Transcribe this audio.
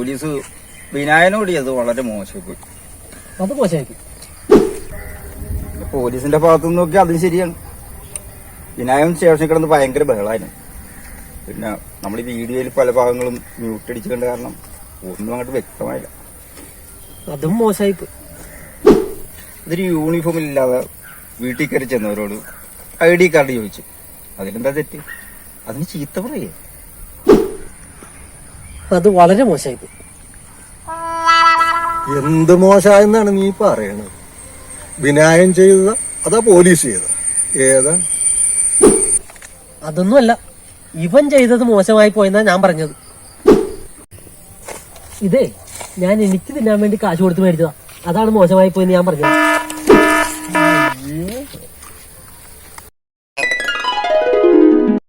Police വിനായനോട് അത് വളരെ മോശമായി. അത് മോശമായി. പോലീസിന്റെ ഭാഗത്തുനിന്ന് നോക്കി അതും ശരിയാണ്. വിനായകൻ സ്റ്റേഷനിൽ കിടന്ന് ഭയങ്കര ബഹളായിരുന്നു. പിന്നെ നമ്മൾ ഈ വീഡിയോയിൽ പല ഭാഗങ്ങളും മ്യൂട്ട് അടിച്ചു കണ്ട കാരണം ഒന്നും അങ്ങോട്ട് വ്യക്തമായില്ല. അതും മോശമായി. ഇതൊരു യൂണിഫോമില്ലാതെ വീട്ടിൽ കയറി ചെന്നവരോട് ID കാർഡ് ചോദിച്ചു. അതിലെന്താ തെറ്റ്? അതിന് ചീത്ത പറയേ? അത് വളരെ മോശമായി. എന്ത് മോശമായെന്നാണ് നീ പറയണത്? വിനായൻ ചെയ്തതാ അതാ പോലീസ് ചെയ്ത? ഏതാ? അതൊന്നുമല്ല, ഇവൻ ചെയ്തത് മോശമായി പോയെന്നാ ഞാൻ പറഞ്ഞത്. ഇതേ ഞാൻ എനിക്ക് തിന്നാൻ വേണ്ടി കാശ് കൊടുത്ത് മേടിച്ചതാ. അതാണ് മോശമായി പോയെന്ന് ഞാൻ പറഞ്ഞത്.